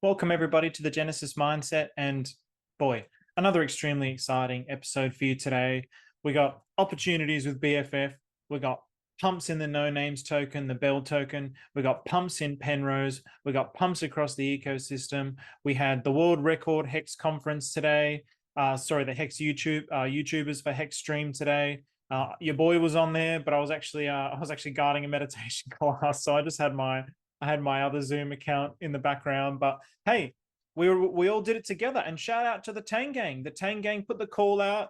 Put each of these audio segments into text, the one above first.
Welcome, everybody, to the Genesis Mindset. And boy, another extremely exciting episode for you today. We got opportunities with BFF. We got pumps in the no names token, the BEL token. We got pumps in Penrose. We got pumps across the ecosystem. We had the world record Hex conference today. The Hex YouTubers for Hex stream today. Your boy was on there, but I was actually guiding a meditation class, so I had my other Zoom account in the background. But hey, we all did it together. And shout out to the Tang Gang. The Tang Gang put the call out,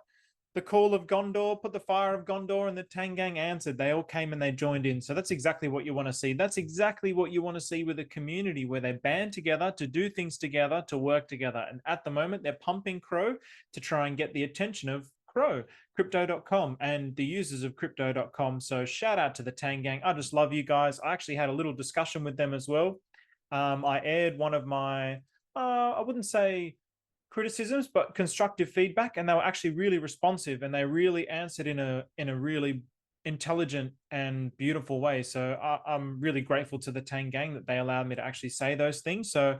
the call of Gondor, put the fire of Gondor, and the Tang Gang answered. They all came and they joined in. So that's exactly what you want to see. That's exactly what you want to see with a community where they band together to do things together, to work together. And at the moment, they're pumping Crow to try and get the attention of Crow, crypto.com, and the users of crypto.com. So shout out to the Tang Gang. I just love you guys. I actually had a little discussion with them as well. I aired one of my, I wouldn't say criticisms, but constructive feedback, and they were actually really responsive, and they really answered in a really intelligent and beautiful way. So I'm really grateful to the Tang Gang that they allowed me to actually say those things. So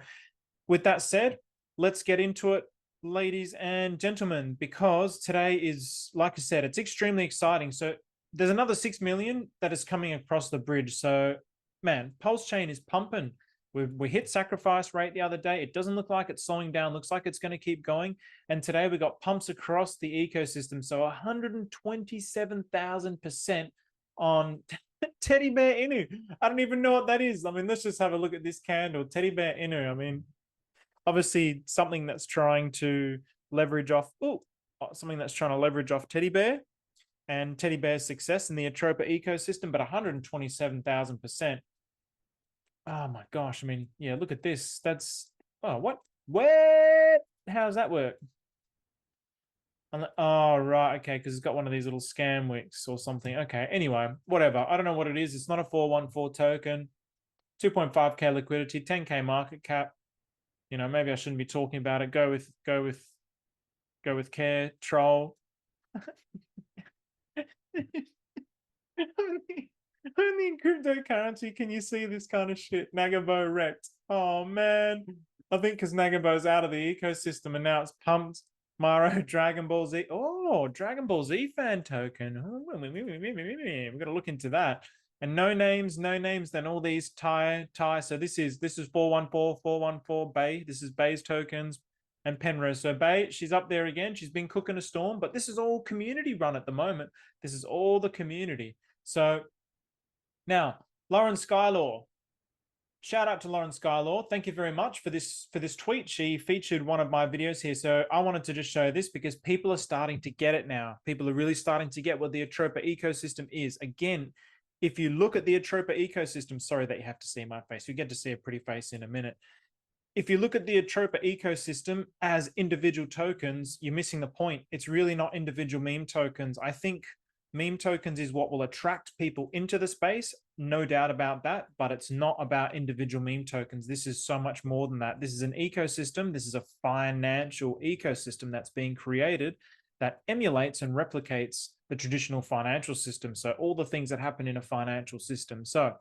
with that said, let's get into it, ladies and gentlemen, because today is, like I said, it's extremely exciting. So there's another 6 million that is coming across the bridge. So man, Pulsechain is pumping. We hit sacrifice rate the other day. It doesn't look like it's slowing down. Looks like it's going to keep going. And today we got pumps across the ecosystem. So 127,000% on Teddy Bear Inu. I don't even know what that is. I mean, let's just have a look at this candle. Teddy Bear Inu. I mean, obviously something that's trying to leverage off Teddy Bear and Teddy Bear's success in the Atropa ecosystem, but 127,000%. Oh my gosh. I mean, yeah, look at this. That's, oh, what? Where? How does that work? Oh, right. Okay. Because it's got one of these little scam wicks or something. Okay. Anyway, whatever. I don't know what it is. It's not a 414 token, 2.5K liquidity, 10K market cap. You know, maybe I shouldn't be talking about it. Go with care, troll. Only in cryptocurrency can you see this kind of shit. Nagabo wrecked. Oh man. I think because Nagabo's out of the ecosystem and now it's pumped. Maro, Dragon Ball Z. Oh, Dragon Ball Z fan token. Oh, we've got to look into that. And no names, then all these tie. So this is 414 Bay. This is Bay's tokens and Penrose. So Bay, she's up there again. She's been cooking a storm, but this is all community run at the moment. This is all the community. So now, Lauren Skylaw. Shout out to Lauren Skylaw. Thank you very much for this tweet. She featured one of my videos here. So I wanted to just show this because people are starting to get it now. People are really starting to get what the Atropa ecosystem is. Again, if you look at the Atropa ecosystem, sorry that you have to see my face. You get to see a pretty face in a minute. If you look at the Atropa ecosystem as individual tokens, you're missing the point. It's really not individual meme tokens. I think meme tokens is what will attract people into the space, no doubt about that, but it's not about individual meme tokens. This is so much more than that. This is an ecosystem. This is a financial ecosystem that's being created that emulates and replicates the traditional financial system. So all the things that happen in a financial system. So,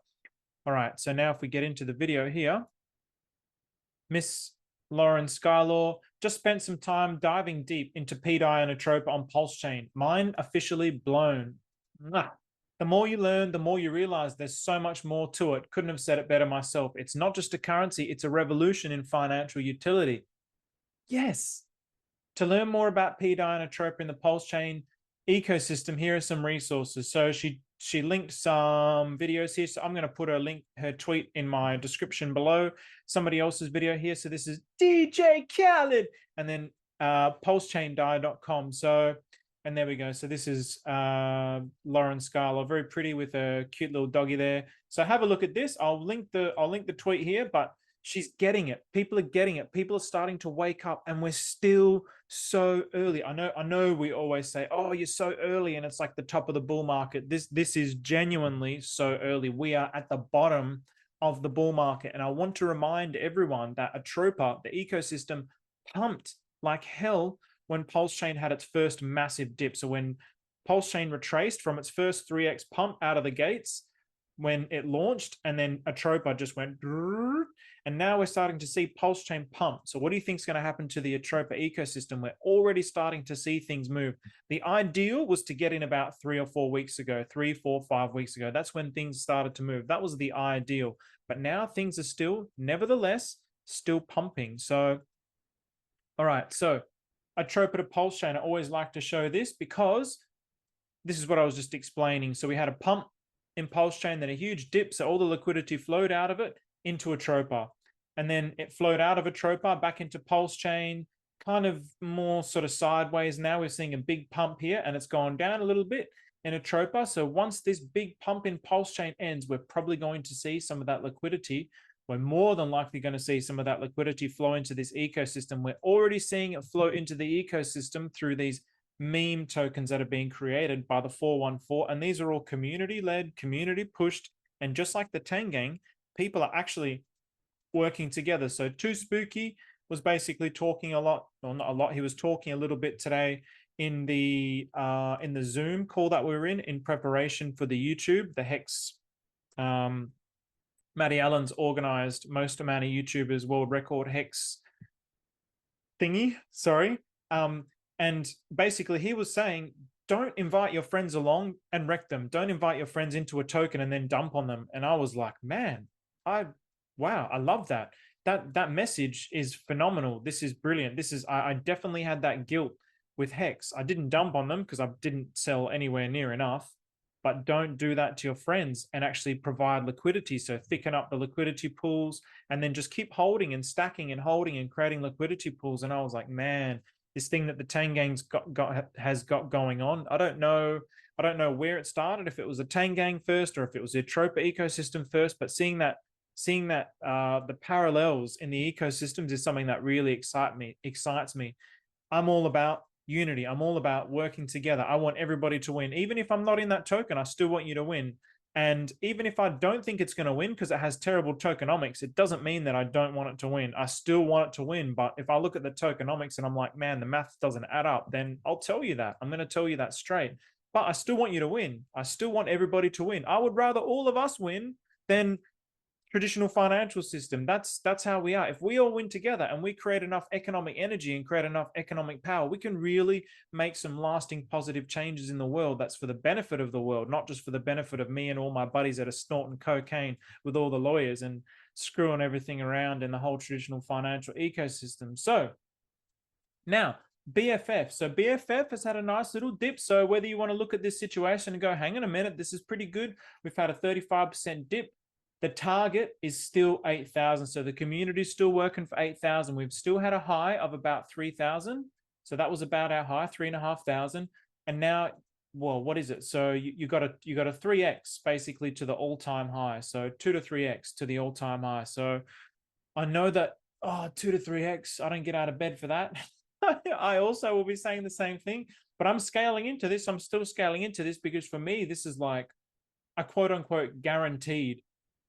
all right. So now if we get into the video here, Miss Lauren Skylaw just spent some time diving deep into pDAI and Atropa on Pulsechain. Mind officially blown. The more you learn, the more you realize there's so much more to it. Couldn't have said it better myself. It's not just a currency, it's a revolution in financial utility. Yes. To learn more about pDAI and Atropa in the Pulsechain ecosystem, here are some resources. So she linked some videos here. So I'm going to put her tweet in my description below. Somebody else's video here. So this is DJ Khaled, and then pulsechaindai.com. So, and there we go. So this is Lauren Skylaw, very pretty with a cute little doggy there. So have a look at this. I'll link the tweet here, but she's getting it. People are getting it. People are starting to wake up, and we're still so early. I know we always say, oh, you're so early, and it's like the top of the bull market. This is genuinely so early. We are at the bottom of the bull market. And I want to remind everyone that Atropa, the ecosystem, pumped like hell when Pulsechain had its first massive dip. So when Pulsechain retraced from its first 3x pump out of the gates, when it launched, and then Atropa just went, and now we're starting to see Pulsechain pump. So what do you think is going to happen to the Atropa ecosystem? We're already starting to see things move. The ideal was to get in about 3 or 4 weeks ago, 3, 4, 5 weeks ago. That's when things started to move. That was the ideal. But now things are still, nevertheless, still pumping. So, all right. So Atropa to Pulsechain, I always like to show this because this is what I was just explaining. So we had a pump in Pulsechain, then a huge dip. So all the liquidity flowed out of it into Atropa. And then it flowed out of Atropa back into Pulsechain, kind of more sort of sideways. Now we're seeing a big pump here, and it's gone down a little bit in Atropa. So once this big pump in Pulsechain ends, we're probably going to see some of that liquidity. We're more than likely going to see some of that liquidity flow into this ecosystem. We're already seeing it flow into the ecosystem through these meme tokens that are being created by the 414. And these are all community-led, community-pushed. And just like the Tangang, people are actually working together. So Too Spooky was basically talking a lot, or not a lot, he was talking a little bit today in the Zoom call that we were in preparation for the YouTube, the Hex. Matty Allen's organized most amount of YouTubers world record Hex thingy, sorry. And basically he was saying, don't invite your friends along and wreck them. Don't invite your friends into a token and then dump on them. And I was like, man, wow, I love that. That message is phenomenal. This is brilliant. This is, I definitely had that guilt with Hex. I didn't dump on them because I didn't sell anywhere near enough, but don't do that to your friends and actually provide liquidity. So thicken up the liquidity pools and then just keep holding and stacking and holding and creating liquidity pools. And I was like, man, this thing that the Tangang's has got going on. I don't know where it started, if it was a Tangang first or if it was the Atropa ecosystem first, but seeing that the parallels in the ecosystems is something that really excites me. I'm all about unity. I'm all about working together. I want everybody to win. Even if I'm not in that token, I still want you to win. And even if I don't think it's going to win because it has terrible tokenomics, it doesn't mean that I don't want it to win. I still want it to win. But if I look at the tokenomics and I'm like, man, the math doesn't add up, then I'll tell you that. I'm going to tell you that straight. But I still want you to win. I still want everybody to win. I would rather all of us win than traditional financial system. That's how we are. If we all win together and we create enough economic energy and create enough economic power, we can really make some lasting positive changes in the world. That's for the benefit of the world, not just for the benefit of me and all my buddies that are snorting cocaine with all the lawyers and screwing everything around in the whole traditional financial ecosystem. So now BFF. So BFF has had a nice little dip. So whether you want to look at this situation and go, hang on a minute, this is pretty good. We've had a 35% dip. The target is still 8,000. So the community is still working for 8,000. We've still had a high of about 3,000. So that was about our high, 3,500. And now, well, what is it? So you got a 3x basically to the all-time high. So 2 to 3x to the all-time high. So I know that, 2 to 3x, I don't get out of bed for that. I also will be saying the same thing, but I'm scaling into this. I'm still scaling into this because for me, this is like a quote unquote guaranteed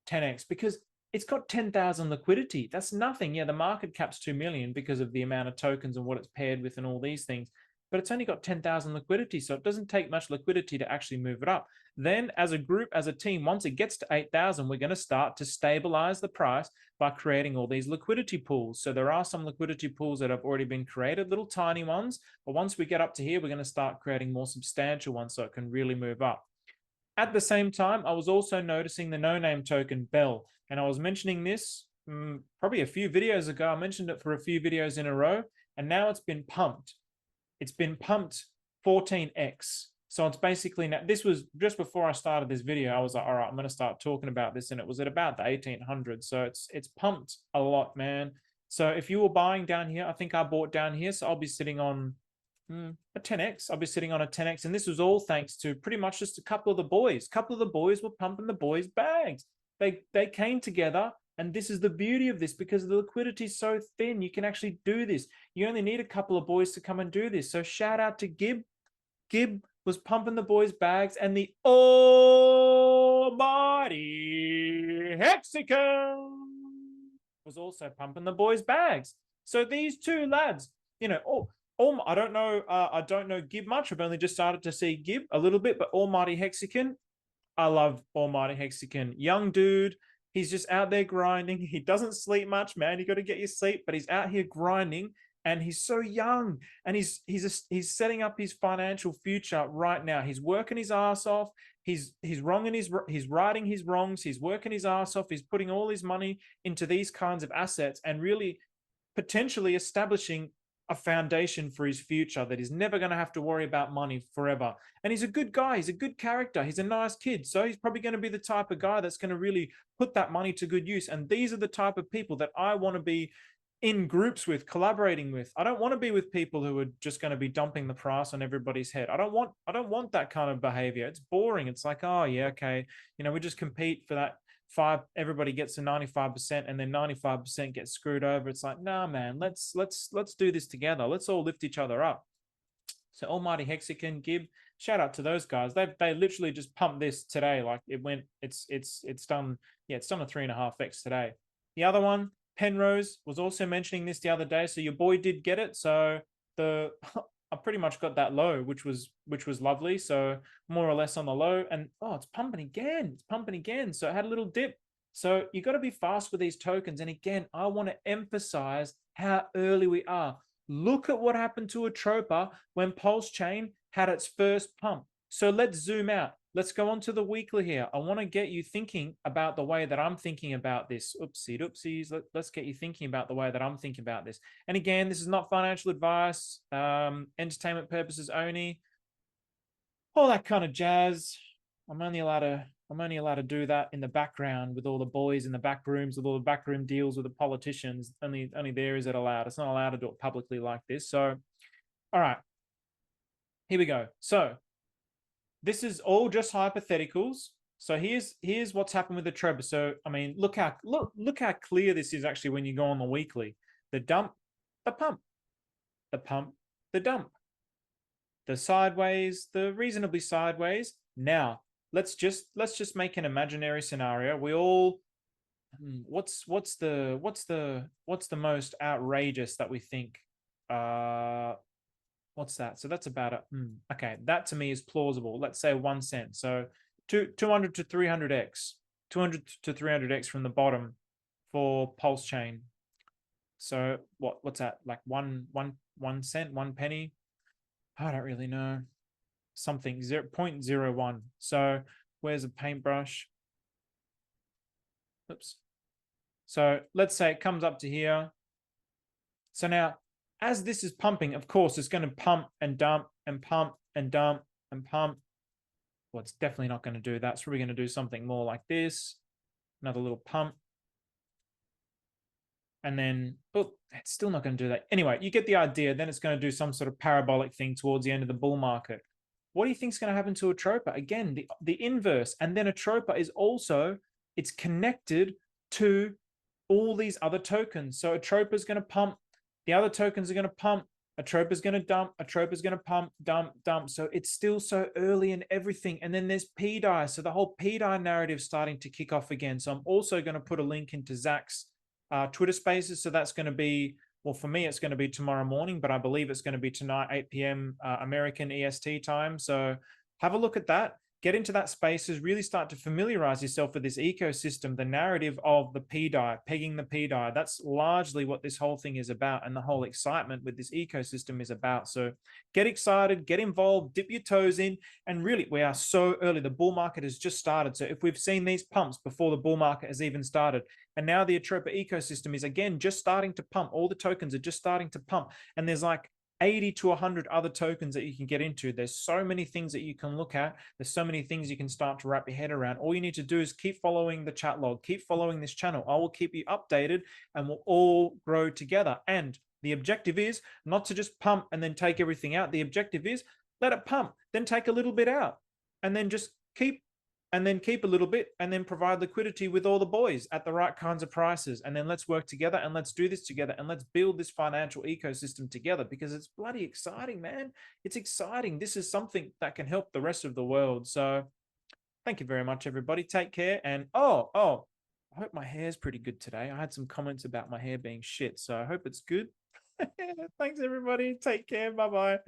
10x because it's got 10,000 liquidity. That's nothing. Yeah, the market cap's 2 million because of the amount of tokens and what it's paired with and all these things, but it's only got 10,000 liquidity. So it doesn't take much liquidity to actually move it up. Then as a group, as a team, once it gets to 8,000, we're going to start to stabilize the price by creating all these liquidity pools. So there are some liquidity pools that have already been created, little tiny ones. But once we get up to here, we're going to start creating more substantial ones so it can really move up. At the same time, I was also noticing the no-name token BEL, and I was mentioning this probably a few videos ago. I mentioned it for a few videos in a row, and now it's been pumped. It's been pumped 14x. So it's basically, now this was just before I started this video. I was like, all right, I'm going to start talking about this, and it was at about the 1800. So it's pumped a lot, man. So if you were buying down here, I think I bought down here, so I'll be sitting on a 10x. I'll be sitting on a 10x, and this was all thanks to pretty much just a couple of the boys. A couple of the boys were pumping the boys' bags. They came together, and this is the beauty of this because the liquidity is so thin. You can actually do this. You only need a couple of boys to come and do this. So shout out to Gib. Gib was pumping the boys' bags, and the almighty Hexicon was also pumping the boys' bags. So these two lads, you know, I don't know Gib much. I've only just started to see Gib a little bit, but almighty Hexicon, I love Almighty Hexagon. Young dude. He's just out there grinding. He doesn't sleep much, man. You got to get your sleep, but he's out here grinding, and he's so young, and he's setting up his financial future right now. He's working his ass off. He's wronging he's righting his wrongs. He's working his ass off. He's putting all his money into these kinds of assets and really potentially establishing a foundation for his future that he's never going to have to worry about money forever. And he's a good guy. He's a good character. He's a nice kid. So he's probably going to be the type of guy that's going to really put that money to good use. And these are the type of people that I want to be in groups with, collaborating with. I don't want to be with people who are just going to be dumping the price on everybody's head. I don't want that kind of behavior. It's boring. It's like, oh yeah, okay, you know, we just compete for that everybody gets a 95% and then 95% gets screwed over. It's like, nah, man, let's do this together. Let's all lift each other up. So Almighty Hexagon, Gib, shout out to those guys. They literally just pumped this today. Like it's done. Yeah, it's done a 3.5x today. The other one, Penrose, was also mentioning this the other day. So your boy did get it. So I pretty much got that low, which was lovely. So more or less on the low, and oh, it's pumping again. It's pumping again. So it had a little dip. So you got to be fast with these tokens. And again, I want to emphasize how early we are. Look at what happened to Atropa when Pulsechain had its first pump. So let's zoom out. Let's go on to the weekly here. I want to get you thinking about the way that I'm thinking about this. Oopsies. Let's get you thinking about the way that I'm thinking about this. And again, this is not financial advice, entertainment purposes only, all that kind of jazz. I'm only allowed to do that in the background with all the boys in the back rooms, with all the backroom deals with the politicians. Only there is it allowed. It's not allowed to do it publicly like this. So, all right, here we go. So this is all just hypotheticals. So here's what's happened with the Atropa. So I mean, look how clear this is actually when you go on the weekly. The dump, the pump, the pump, the dump, the sideways, the reasonably sideways. Now let's just make an imaginary scenario. We all, what's the most outrageous that we think? What's that? So that's about it. Okay, that to me is plausible. Let's say 1 cent. So 200 to 300x, 200 to 300x from the bottom for Pulsechain. So what's that? Like 1 cent, 1 penny? I don't really know. Something 0.01. So where's a paintbrush? Oops. So let's say it comes up to here. So now, as this is pumping, of course, it's going to pump and dump and pump and dump and pump. Well, it's definitely not going to do that. So we're going to do something more like this. Another little pump. And then, oh, it's still not going to do that. Anyway, you get the idea. Then it's going to do some sort of parabolic thing towards the end of the bull market. What do you think is going to happen to Atropa? Again, the inverse. And then Atropa is also, it's connected to all these other tokens. So Atropa is going to pump. The other tokens are going to pump. Atropa is going to dump. Atropa is going to pump, dump, dump. So it's still so early in everything. And then there's pDAI. So the whole pDAI narrative is starting to kick off again. So I'm also going to put a link into Zach's Twitter Spaces. So that's going to be, well, for me, it's going to be tomorrow morning, but I believe it's going to be tonight, 8 p.m. American EST time. So have a look at that. Get into that spaces, really start to familiarize yourself with this ecosystem, the narrative of the pDAI, pegging the pDAI. That's largely what this whole thing is about, and the whole excitement with this ecosystem is about. So get excited, get involved, dip your toes in, and really, we are so early. The bull market has just started. So if we've seen these pumps before the bull market has even started, and now the Atropa ecosystem is again just starting to pump, all the tokens are just starting to pump, and there's like 80 to 100 other tokens that you can get into. There's so many things that you can look at. There's so many things you can start to wrap your head around. All you need to do is keep following the chat log, keep following this channel. I will keep you updated and we'll all grow together. And the objective is not to just pump and then take everything out. The objective is let it pump, then take a little bit out, and then just keep a little bit, and then provide liquidity with all the boys at the right kinds of prices. And then let's work together and let's do this together and let's build this financial ecosystem together, because it's bloody exciting, man. It's exciting. This is something that can help the rest of the world. So thank you very much, everybody. Take care. And oh, I hope my hair's pretty good today. I had some comments about my hair being shit, so I hope it's good. Thanks, everybody. Take care. Bye-bye.